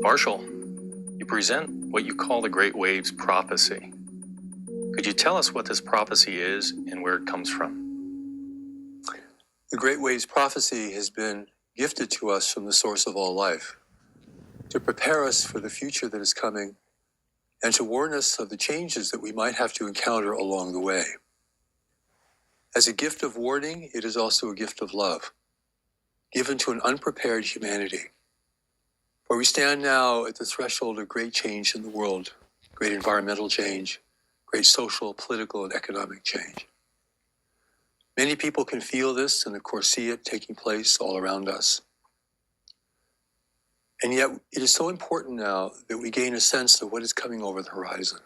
Marshall, you present what you call the Great Waves Prophecy. Could you tell us what this prophecy is and where it comes from? The Great Waves Prophecy has been gifted to us from the source of all life to prepare us for the future that is coming and to warn us of the changes that we might have to encounter along the way. As a gift of warning, it is also a gift of love, given to an unprepared humanity. For we stand now at the threshold of great change in the world, great environmental change, great social, political, and economic change. Many people can feel this and, of course, see it taking place all around us. And yet, it is so important now that we gain a sense of what is coming over the horizon.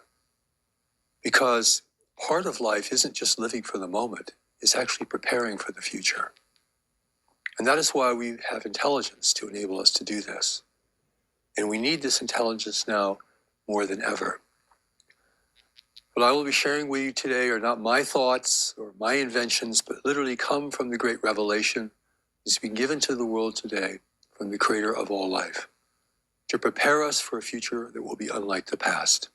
Because part of life isn't just living for the moment, it's actually preparing for the future. And that is why we have intelligence to enable us to do this. And we need this intelligence now more than ever. What I will be sharing with you today are not my thoughts or my inventions, but literally come from the great revelation that's been given to the world today from the creator of all life, to prepare us for a future that will be unlike the past,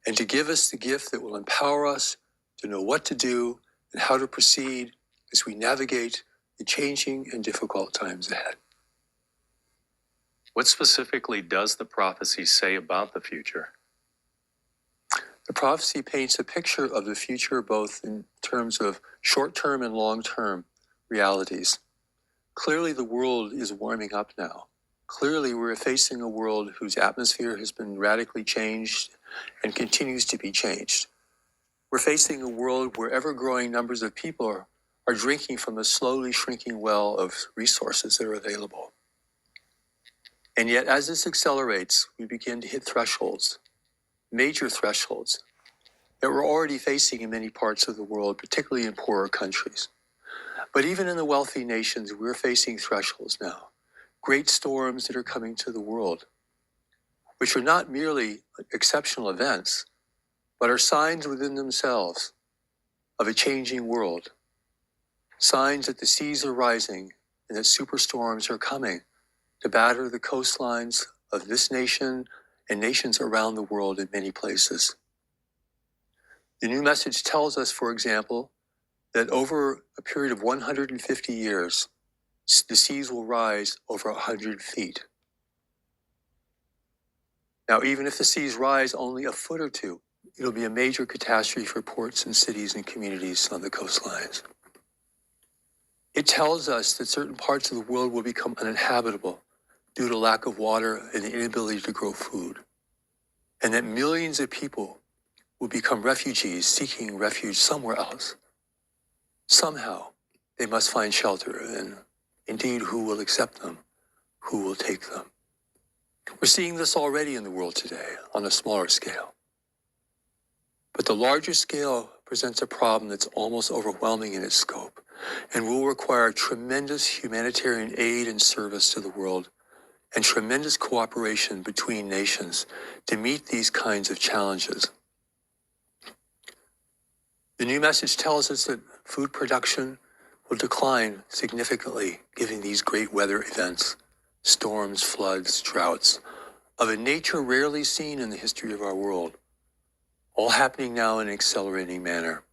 and to give us the gift that will empower us to know what to do and how to proceed as we navigate the changing and difficult times ahead. What specifically does the prophecy say about the future? The prophecy paints a picture of the future both in terms of short-term and long-term realities. Clearly, the world is warming up now. Clearly, we're facing a world whose atmosphere has been radically changed and continues to be changed. We're facing a world where ever-growing numbers of people are drinking from a slowly shrinking well of resources that are available. And yet, as this accelerates, we begin to hit thresholds, major thresholds, that we're already facing in many parts of the world, particularly in poorer countries. But even in the wealthy nations, we're facing thresholds now. Great storms that are coming to the world, which are not merely exceptional events, but are signs within themselves of a changing world. Signs that the seas are rising and that superstorms are coming to batter the coastlines of this nation and nations around the world in many places. The new message tells us, for example, that over a period of 150 years, the seas will rise over 100 feet. Now, even if the seas rise only a foot or two, it'll be a major catastrophe for ports and cities and communities on the coastlines. It tells us that certain parts of the world will become uninhabitable due to lack of water and the inability to grow food, and that millions of people will become refugees seeking refuge somewhere else. Somehow, they must find shelter, and indeed, who will accept them? Who will take them? We're seeing this already in the world today on a smaller scale. But the larger scale presents a problem that's almost overwhelming in its scope and will require tremendous humanitarian aid and service to the world and tremendous cooperation between nations to meet these kinds of challenges. The new message tells us that food production will decline significantly given these great weather events, storms, floods, droughts, of a nature rarely seen in the history of our world, all happening now in an accelerating manner.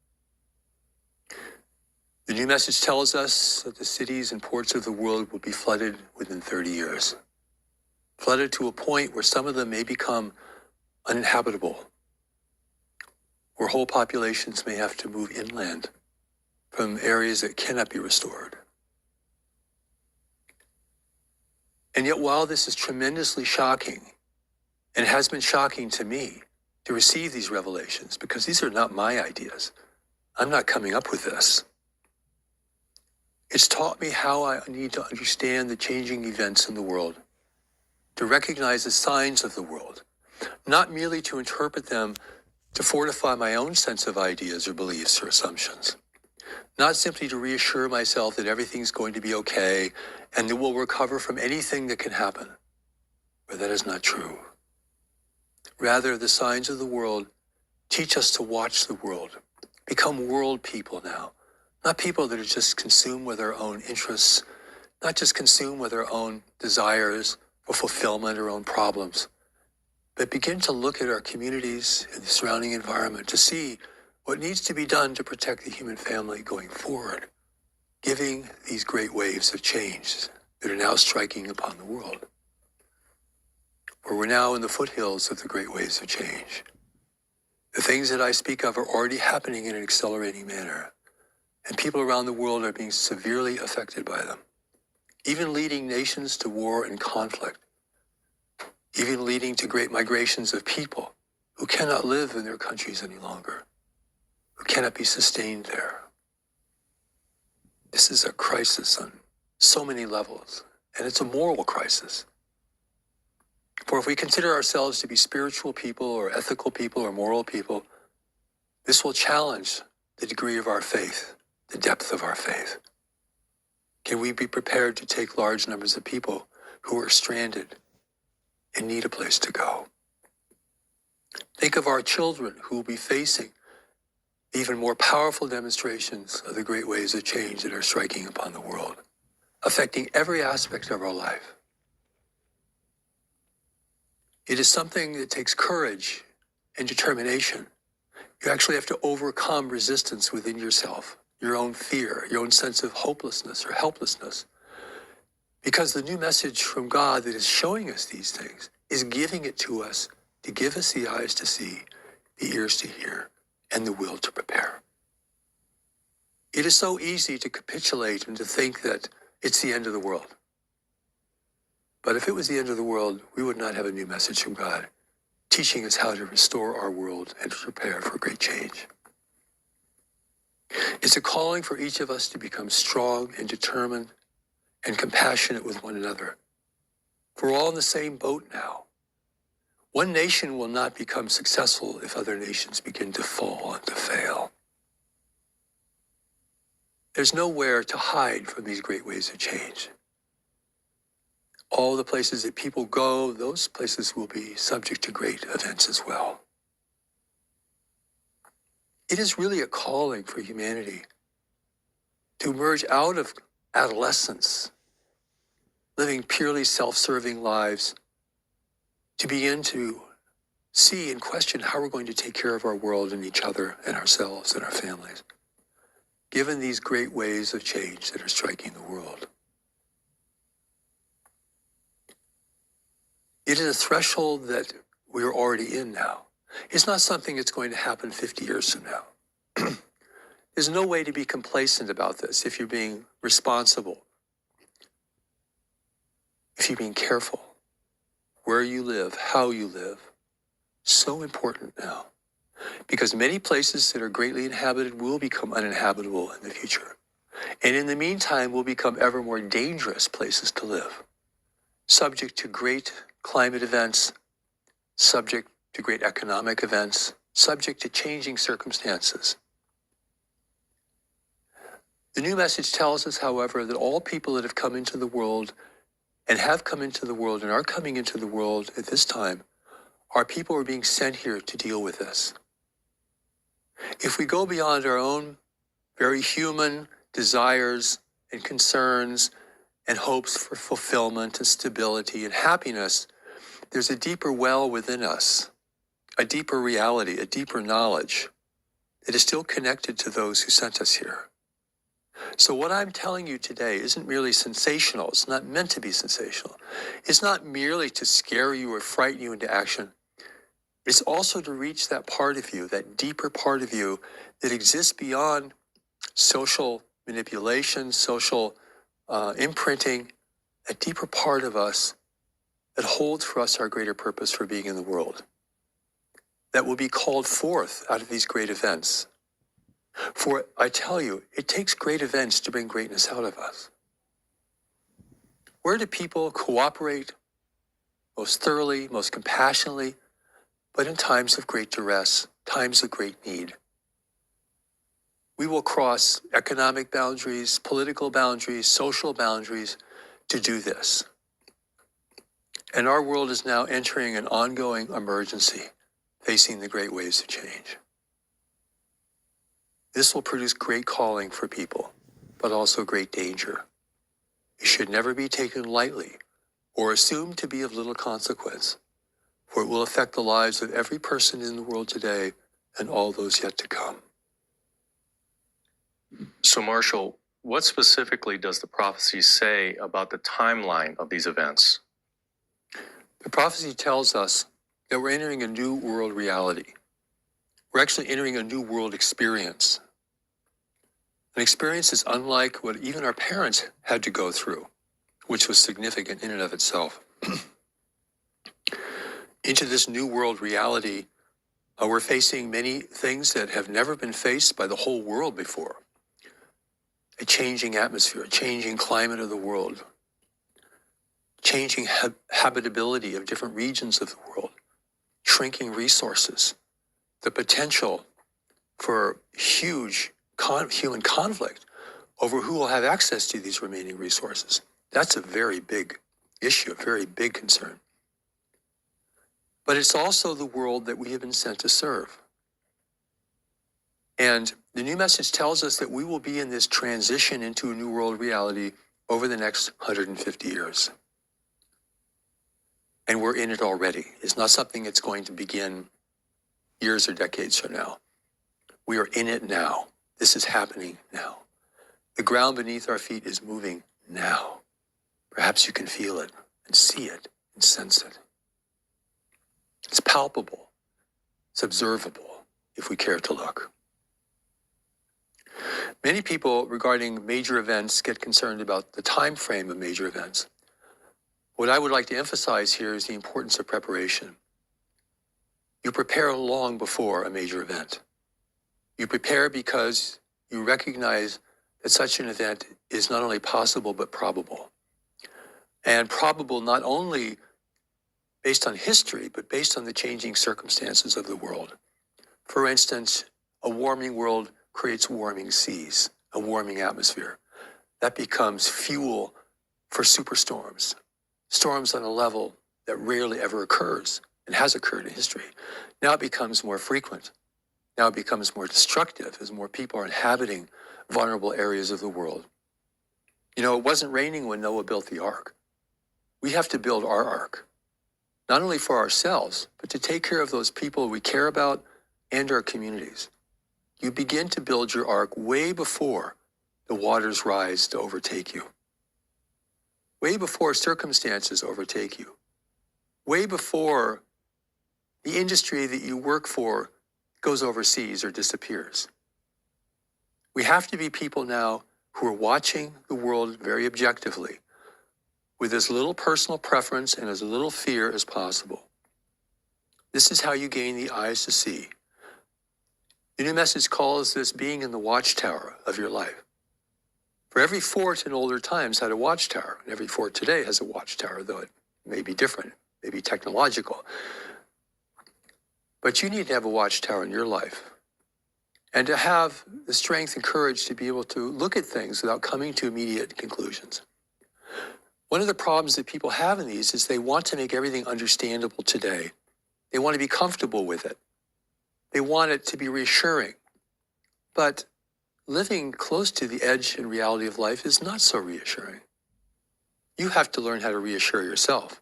The new message tells us that the cities and ports of the world will be flooded within 30 years. Flooded to a point where some of them may become uninhabitable, where whole populations may have to move inland from areas that cannot be restored. And yet, while this is tremendously shocking, and has been shocking to me to receive these revelations, because these are not my ideas, I'm not coming up with this. It's taught me how I need to understand the changing events in the world, to recognize the signs of the world, not merely to interpret them to fortify my own sense of ideas or beliefs or assumptions, not simply to reassure myself that everything's going to be okay and that we'll recover from anything that can happen, but that is not true. Rather, the signs of the world teach us to watch the world, become world people now, not people that are just consumed with their own interests, not just consumed with their own desires for fulfillment or own problems, but begin to look at our communities and the surrounding environment to see what needs to be done to protect the human family going forward, giving these great waves of change that are now striking upon the world. For we're now in the foothills of the great waves of change. The things that I speak of are already happening in an accelerating manner, and people around the world are being severely affected by them, even leading nations to war and conflict, even leading to great migrations of people who cannot live in their countries any longer, who cannot be sustained there. This is a crisis on so many levels, and it's a moral crisis. For if we consider ourselves to be spiritual people or ethical people or moral people, this will challenge the degree of our faith, the depth of our faith. Can we be prepared to take large numbers of people who are stranded and need a place to go? Think of our children who will be facing even more powerful demonstrations of the great waves of change that are striking upon the world, affecting every aspect of our life. It is something that takes courage and determination. You actually have to overcome resistance within yourself, your own fear, your own sense of hopelessness or helplessness. Because the new message from God that is showing us these things is giving it to us to give us the eyes to see, the ears to hear, and the will to prepare. It is so easy to capitulate and to think that it's the end of the world. But if it was the end of the world, we would not have a new message from God, teaching us how to restore our world and to prepare for great change. It's a calling for each of us to become strong and determined and compassionate with one another. We're all in the same boat now. One nation will not become successful if other nations begin to fall and to fail. There's nowhere to hide from these great waves of change. All the places that people go, those places will be subject to great events as well. It is really a calling for humanity to emerge out of adolescence, living purely self-serving lives, to begin to see and question how we're going to take care of our world and each other and ourselves and our families, given these great waves of change that are striking the world. It is a threshold that we're already in now. It's not something that's going to happen 50 years from now. There's no way to be complacent about this if you're being responsible, if you're being careful. Where you live, how you live, so important now. Because many places that are greatly inhabited will become uninhabitable in the future. And in the meantime will become ever more dangerous places to live, subject to great climate events, subject to great economic events, subject to changing circumstances. The new message tells us, however, that all people that have come into the world and have come into the world and are coming into the world at this time are people who are being sent here to deal with this. If we go beyond our own very human desires and concerns and hopes for fulfillment and stability and happiness, there's a deeper well within us, a deeper reality, a deeper knowledge that is still connected to those who sent us here. So what I'm telling you today isn't merely sensational. It's not meant to be sensational. It's not merely to scare you or frighten you into action. It's also to reach that part of you, that deeper part of you that exists beyond social manipulation, social imprinting, a deeper part of us that holds for us our greater purpose for being in the world, that will be called forth out of these great events. For I tell you, it takes great events to bring greatness out of us. Where do people cooperate most thoroughly, most compassionately, but in times of great duress, times of great need? We will cross economic boundaries, political boundaries, social boundaries to do this. And our world is now entering an ongoing emergency, facing the great waves of change. This will produce great calling for people, but also great danger. It should never be taken lightly or assumed to be of little consequence, for it will affect the lives of every person in the world today and all those yet to come. So, Marshall, what specifically does the prophecy say about the timeline of these events? The prophecy tells us that we're entering a new world reality. We're actually entering a new world experience. An experience that's unlike what even our parents had to go through, which was significant in and of itself. Into this new world reality, we're facing many things that have never been faced by the whole world before. A changing atmosphere, a changing climate of the world, changing habitability of different regions of the world, shrinking resources, the potential for huge human conflict over who will have access to these remaining resources. That's a very big issue, a very big concern. But it's also the world that we have been sent to serve. And the new message tells us that we will be in this transition into a new world reality over the next 150 years. And we're in it already. It's not something that's going to begin years or decades from now. We are in it now. This is happening now. The ground beneath our feet is moving now. Perhaps you can feel it and see it and sense it. It's palpable. It's observable if we care to look. Many people regarding major events get concerned about the time frame of major events. What I would like to emphasize here is the importance of preparation. You prepare long before a major event. You prepare because you recognize that such an event is not only possible but probable. And probable not only based on history, but based on the changing circumstances of the world. For instance, a warming world creates warming seas, a warming atmosphere. That becomes fuel for superstorms, storms on a level that rarely ever occurs and has occurred in history. Now it becomes more frequent. Now it becomes more destructive as more people are inhabiting vulnerable areas of the world. You know, it wasn't raining when Noah built the ark. We have to build our ark, not only for ourselves, but to take care of those people we care about and our communities. You begin to build your ark way before the waters rise to overtake you, way before circumstances overtake you, way before the industry that you work for goes overseas or disappears. We have to be people now who are watching the world very objectively, with as little personal preference and as little fear as possible. This is how you gain the eyes to see. The new message calls this being in the watchtower of your life. For every fort in older times had a watchtower, and every fort today has a watchtower, though it may be different, maybe technological. But you need to have a watchtower in your life, and to have the strength and courage to be able to look at things without coming to immediate conclusions. One of the problems that people have in these is they want to make everything understandable today. They want to be comfortable with it. They want it to be reassuring. But living close to the edge and reality of life is not so reassuring. You have to learn how to reassure yourself,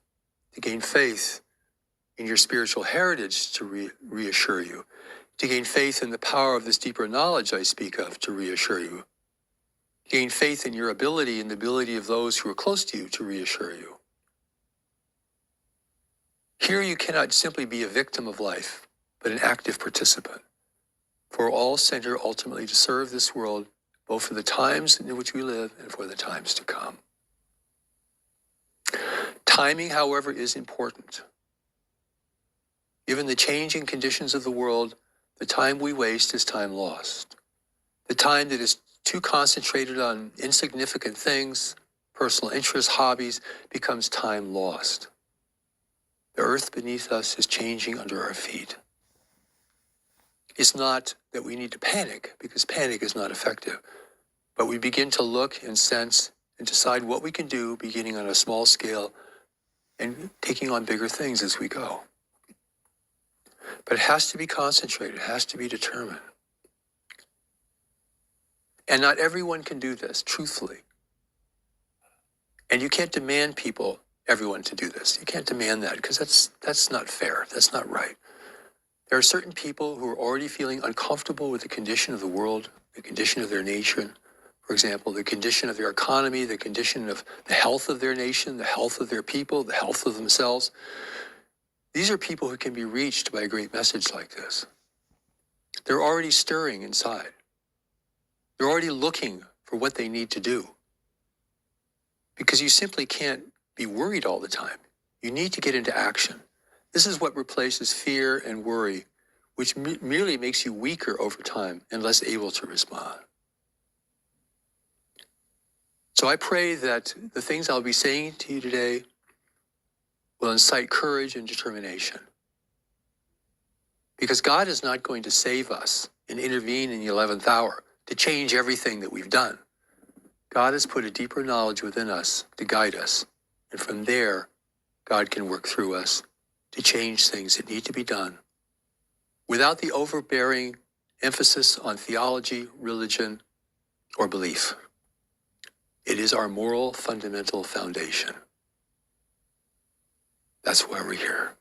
to gain faith in your spiritual heritage to reassure you, to gain faith in the power of this deeper knowledge I speak of to reassure you, gain faith in your ability and the ability of those who are close to you to reassure you. Here you cannot simply be a victim of life, but an active participant. For all sent here ultimately to serve this world, both for the times in which we live and for the times to come. Timing, however, is important. Given the changing conditions of the world, the time we waste is time lost. The time that is too concentrated on insignificant things, personal interests, hobbies, becomes time lost. The earth beneath us is changing under our feet. It's not that we need to panic, because panic is not effective, but we begin to look and sense and decide what we can do, beginning on a small scale and taking on bigger things as we go. But it has to be concentrated, it has to be determined. And not everyone can do this, truthfully. And you can't demand people everyone to do this. You can't demand that because that's not fair. That's not right. There are certain people who are already feeling uncomfortable with the condition of the world, the condition of their nation. For example, the condition of their economy, the condition of the health of their nation, the health of their people, the health of themselves. These are people who can be reached by a great message like this. They're already stirring inside. They're already looking for what they need to do. Because you simply can't be worried all the time. You need to get into action. This is what replaces fear and worry, which merely makes you weaker over time and less able to respond. So I pray that the things I'll be saying to you today will incite courage and determination. Because God is not going to save us and intervene in the 11th hour to change everything that we've done. God has put a deeper knowledge within us to guide us. And from there, God can work through us to change things that need to be done without the overbearing emphasis on theology, religion, or belief. It is our moral fundamental foundation. That's why we're here.